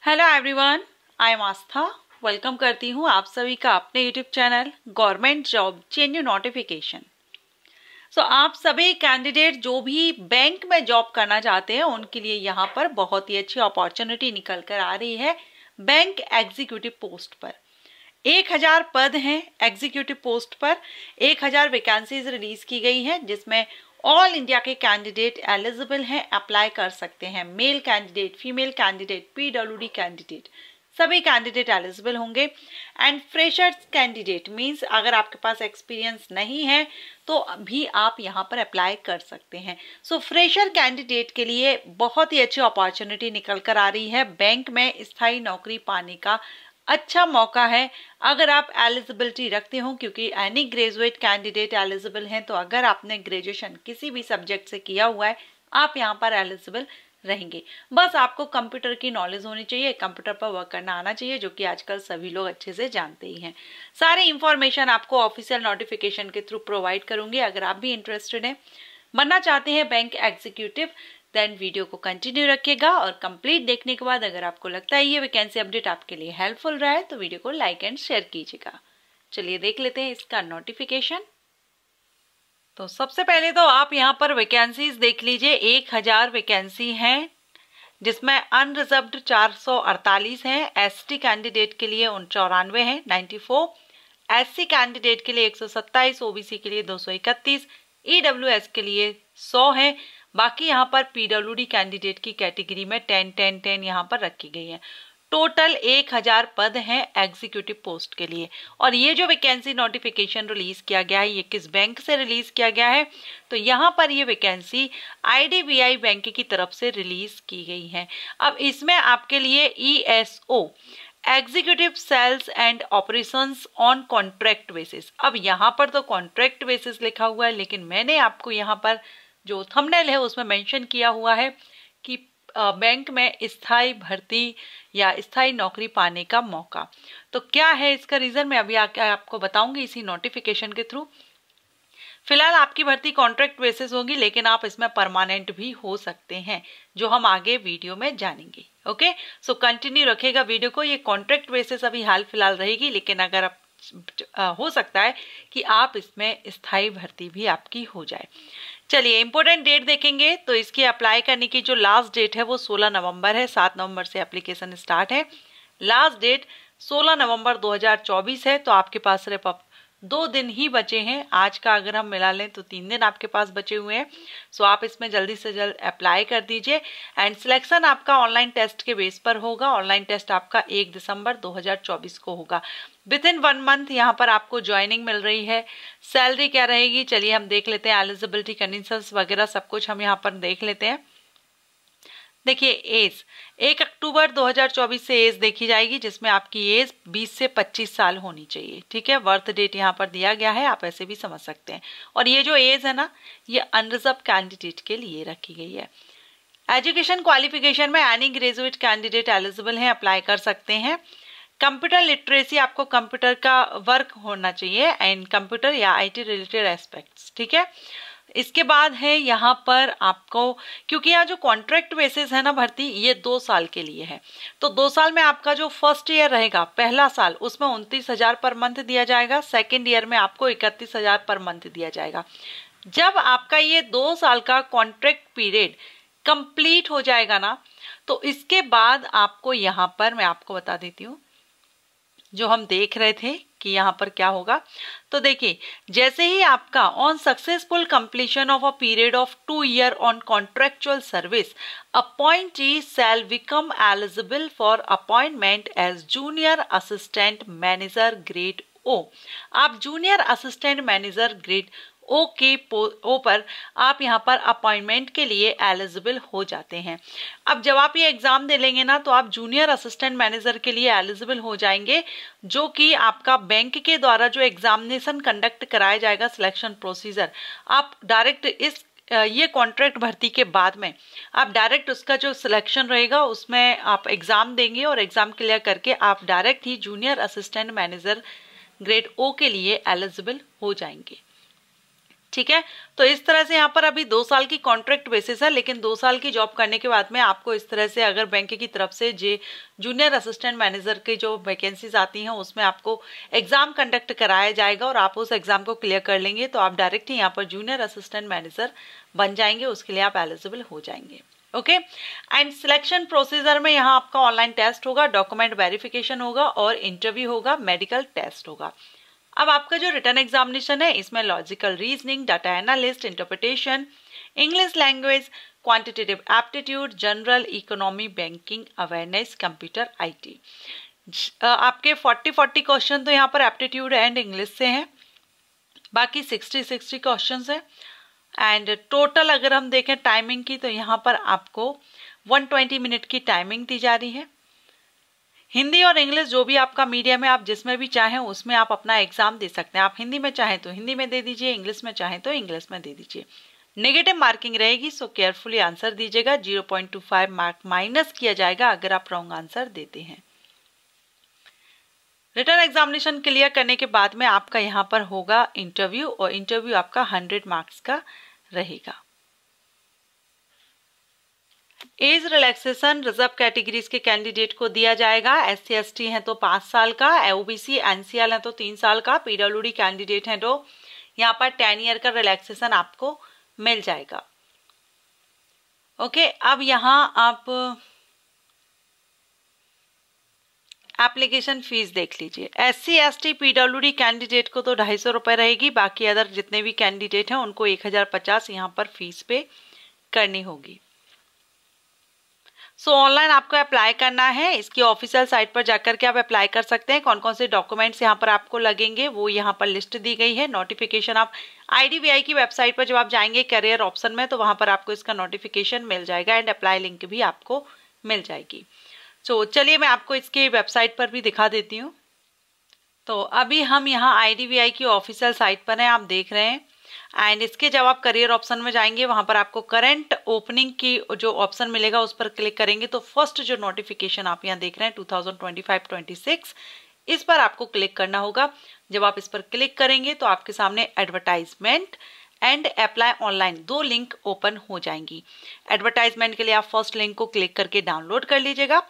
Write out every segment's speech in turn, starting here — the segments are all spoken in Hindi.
Hello everyone, I am Aastha. Welcome करती हूँ आप सभी का अपने YouTube channel government job जेन्यू notification. आप सभी कैंडिडेट जो भी बैंक में जॉब करना चाहते हैं उनके लिए यहाँ पर बहुत ही अच्छी अपॉर्चुनिटी निकल कर आ रही है। बैंक एग्जीक्यूटिव पोस्ट पर 1000 पद हैं। एग्जीक्यूटिव पोस्ट पर 1000 वैकेंसीज रिलीज की गई हैं, जिसमें ऑल इंडिया के कैंडिडेट एलिजिबल हैं, अप्लाई कर सकते हैं। Male candidate, female candidate, PWD candidate, सभी कैंडिडेट एलिजिबल होंगे। एंड फ्रेशर्स कैंडिडेट मींस अगर आपके पास एक्सपीरियंस नहीं है तो भी आप यहाँ पर अप्लाई कर सकते हैं। फ्रेशर कैंडिडेट के लिए बहुत ही अच्छी अपॉर्चुनिटी निकल कर आ रही है। बैंक में स्थायी नौकरी पाने का अच्छा मौका है अगर आप एलिजिबिलिटी रखते हो, क्योंकि एनी ग्रेजुएट कैंडिडेट एलिजिबल हैं। तो अगर आपने ग्रेजुएशन किसी भी सब्जेक्ट से किया हुआ है आप यहाँ पर एलिजिबल रहेंगे। बस आपको कंप्यूटर की नॉलेज होनी चाहिए, कंप्यूटर पर वर्क करना आना चाहिए, जो कि आजकल सभी लोग अच्छे से जानते ही हैं। सारी इंफॉर्मेशन आपको ऑफिशियल नोटिफिकेशन के थ्रू प्रोवाइड करूंगी। अगर आप भी इंटरेस्टेड हैं, बनना चाहते हैं बैंक एग्जीक्यूटिव, देन वीडियो को कंटिन्यू रखिएगा और कंप्लीट देखने के बाद अगर आपको लगता है ये वैकेंसी अपडेट आपके लिए हेल्पफुल रहा है तो वीडियो को लाइक एंड शेयर कीजिएगा। चलिए देख लेते हैं इसका नोटिफिकेशन। तो सबसे पहले तो आप यहाँ पर वैकेंसीज देख लीजिए। 1000 वैकेंसी हैं, जिसमें अनरिजर्व्ड 448 हैं। एसटी कैंडिडेट के लिए 94 हैं, 94। एससी कैंडिडेट के लिए 127, ओबीसी के लिए 231, ईडब्ल्यूएस के लिए 100 है। बाकी यहाँ पर पीडब्ल्यूडी कैंडिडेट की कैटेगरी में 10 यहाँ पर रखी गई है। टोटल 1000 पद हैं एग्जीक्यूटिव पोस्ट के लिए। और ये जो वैकेंसी नोटिफिकेशन रिलीज किया गया है ये किस बैंक से रिलीज किया गया है, तो यहाँ पर ये वैकेंसी आईडीबीआई बैंक की तरफ से रिलीज की गई है। अब इसमें आपके लिए ESO executive sales and operations on contract basis. अब यहाँ पर तो कॉन्ट्रैक्ट बेसिस लिखा हुआ है, लेकिन मैंने आपको यहाँ पर जो थंबनेल है उसमें मेंशन किया हुआ है कि बैंक में स्थायी भर्ती या स्थायी नौकरी पाने का मौका। तो क्या है इसका रीजन मैं अभी आपको बताऊंगी इसी नोटिफिकेशन के थ्रू। फिलहाल आपकी भर्ती कॉन्ट्रैक्ट बेसिस होगी, लेकिन आप इसमें परमानेंट भी हो सकते हैं, जो हम आगे वीडियो में जानेंगे। ओके, सो कंटिन्यू रखेगा वीडियो को। ये कॉन्ट्रैक्ट बेसिस अभी हाल फिलहाल रहेगी, लेकिन अगर आप हो सकता है कि आप इसमें स्थायी भर्ती भी आपकी हो जाए। चलिए इंपॉर्टेंट डेट देखेंगे तो इसकी अप्लाई करने की जो लास्ट डेट है वो 16 नवंबर है। 7 नवंबर से एप्लीकेशन स्टार्ट है। लास्ट डेट 16 नवंबर 2024 है। तो आपके पास सिर्फ 2 दिन ही बचे हैं। आज का अगर हम मिला लें तो 3 दिन आपके पास बचे हुए हैं। आप इसमें जल्दी से जल्द अप्लाई कर दीजिए। एंड सिलेक्शन आपका ऑनलाइन टेस्ट के बेस पर होगा। ऑनलाइन टेस्ट आपका 1 दिसंबर 2024 को होगा। विद इन 1 मंथ यहाँ पर आपको ज्वाइनिंग मिल रही है। सैलरी क्या रहेगी चलिए हम देख लेते हैं। एलिजिबिलिटी कंडीशंस वगैरह सब कुछ हम यहाँ पर देख लेते हैं। देखिए एज 1 अक्टूबर 2024 से एज देखी जाएगी, जिसमें आपकी एज 20 से 25 साल होनी चाहिए। ठीक है, बर्थ डेट यहाँ पर दिया गया है, आप ऐसे भी समझ सकते हैं। और ये जो एज है ना ये अनरिजर्व कैंडिडेट के लिए रखी गई है। एजुकेशन क्वालिफिकेशन में एनी ग्रेजुएट कैंडिडेट एलिजिबल है, अप्लाई कर सकते हैं। कंप्यूटर लिटरेसी आपको कंप्यूटर का वर्क होना चाहिए एंड कंप्यूटर या आईटी रिलेटेड एस्पेक्ट्स। ठीक है, इसके बाद है यहाँ पर आपको, क्योंकि यहाँ जो कॉन्ट्रैक्ट बेसिस है ना भर्ती ये 2 साल के लिए है, तो 2 साल में आपका जो फर्स्ट ईयर रहेगा पहला साल उसमें 29,000 पर मंथ दिया जाएगा। सेकेंड ईयर में आपको 31,000 पर मंथ दिया जाएगा। जब आपका ये 2 साल का कॉन्ट्रैक्ट पीरियड कंप्लीट हो जाएगा ना तो इसके बाद आपको यहाँ पर मैं आपको बता देती हूँ जो हम देख रहे थे कि यहाँ पर क्या होगा। तो देखिए जैसे ही आपका on successful completion of a period of 2 year on contractual service appointee shall become eligible for appointment as junior assistant manager grade O. आप junior assistant manager grade O पर आप यहाँ पर अपॉइंटमेंट के लिए एलिजिबल हो जाते हैं। अब जब आप ये एग्जाम दे लेंगे ना तो आप जूनियर असिस्टेंट मैनेजर के लिए एलिजिबल हो जाएंगे, जो कि आपका बैंक के द्वारा जो एग्जामिनेशन कंडक्ट कराया जाएगा सिलेक्शन प्रोसीजर, आप डायरेक्ट इस ये कॉन्ट्रैक्ट भर्ती के बाद में आप डायरेक्ट उसका जो सिलेक्शन रहेगा उसमें आप एग्जाम देंगे और एग्जाम क्लियर करके आप डायरेक्ट ही जूनियर असिस्टेंट मैनेजर ग्रेड ओ के लिए एलिजिबल हो जाएंगे। ठीक है। तो इस तरह से यहाँ पर अभी 2 साल की कॉन्ट्रैक्ट बेसिस है, लेकिन 2 साल की जॉब करने के बाद में आपको इस तरह से अगर बैंक की तरफ से जूनियर असिस्टेंट मैनेजर की जो वैकेंसीज आती हैं उसमें आपको एग्जाम कंडक्ट कराया जाएगा और आप उस एग्जाम को क्लियर कर लेंगे तो आप डायरेक्ट ही यहाँ पर जूनियर असिस्टेंट मैनेजर बन जाएंगे, उसके लिए आप एलिजिबल हो जाएंगे। ओके। एंड सिलेक्शन प्रोसीजर में यहाँ आपका ऑनलाइन टेस्ट होगा, डॉक्यूमेंट वेरिफिकेशन होगा और इंटरव्यू होगा, मेडिकल टेस्ट होगा। अब आपका जो रिटर्न एग्जामिनेशन है इसमें logical reasoning, data analyst, interpretation, English language, quantitative aptitude, general economy, banking awareness, computer IT. आपके 40 क्वेश्चन तो यहाँ पर एप्टीट्यूड एंड इंग्लिश से हैं, बाकी 60 क्वेश्चन है। एंड टोटल अगर हम देखें टाइमिंग की तो यहाँ पर आपको 120 मिनट की टाइमिंग दी जा रही है। हिंदी और इंग्लिश जो भी आपका मीडियम है आप जिसमें भी चाहें उसमें आप अपना एग्जाम दे सकते हैं। आप हिंदी में चाहें तो हिंदी में दे दीजिए, इंग्लिश में चाहें तो इंग्लिश में दे दीजिए। नेगेटिव मार्किंग रहेगी, सो केयरफुली आंसर दीजिएगा। 0.25 मार्क माइनस किया जाएगा अगर आप रॉन्ग आंसर देते हैं। रिटर्न एग्जामिनेशन क्लियर करने के बाद में आपका यहाँ पर होगा इंटरव्यू और इंटरव्यू आपका 100 मार्क्स का रहेगा। एज रिलैक्सेशन रिजर्व कैटेगरीज के कैंडिडेट को दिया जाएगा। SC ST है तो 5 साल का, OBC NCL है तो 3 साल का, PWD कैंडिडेट है तो यहाँ पर 10 ईयर का रिलैक्सेशन आपको मिल जाएगा। ओके। अब यहाँ आप एप्लीकेशन फीस देख लीजिए। SC ST PWD कैंडिडेट को तो 250 रुपये रहेगी, बाकी अदर जितने भी कैंडिडेट हैं उनको 1050 यहाँ पर फीस पे करनी होगी। सो ऑनलाइन आपको अप्लाई करना है, इसकी ऑफिशियल साइट पर जाकर के आप अप्लाई कर सकते हैं। कौन कौन से डॉक्यूमेंट्स यहाँ पर आपको लगेंगे वो यहाँ पर लिस्ट दी गई है। नोटिफिकेशन आप IDBI की वेबसाइट पर जब आप जाएंगे करियर ऑप्शन में तो वहाँ पर आपको इसका नोटिफिकेशन मिल जाएगा एंड अप्लाई लिंक भी आपको मिल जाएगी। सो चलिए मैं आपको इसके वेबसाइट पर भी दिखा देती हूँ। तो अभी हम यहाँ IDBI की ऑफिशियल साइट पर हैं, आप देख रहे हैं। एंड इसके जब आप करियर ऑप्शन में जाएंगे वहां पर आपको करंट ओपनिंग की जो ऑप्शन मिलेगा उस पर क्लिक करेंगे तो फर्स्ट जो नोटिफिकेशन आप यहाँ देख रहे हैं 2025-26 इस पर आपको क्लिक करना होगा। जब आप इस पर क्लिक करेंगे तो आपके सामने advertisement and apply online 2 link open हो जाएंगी। एडवर्टाइजमेंट के लिए आप फर्स्ट लिंक को क्लिक करके डाउनलोड कर लीजिएगा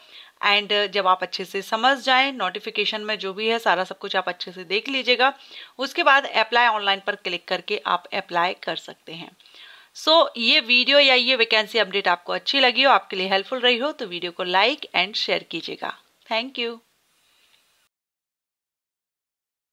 एंड जब आप अच्छे से समझ जाएं नोटिफिकेशन में जो भी है सारा सब कुछ आप अच्छे से देख लीजिएगा। उसके बाद अप्लाई ऑनलाइन पर क्लिक करके आप अप्लाई कर सकते हैं। सो ये वीडियो या ये वैकेंसी अपडेट आपको अच्छी लगी हो, आपके लिए हेल्पफुल रही हो तो वीडियो को लाइक एंड शेयर कीजिएगा। Thank you.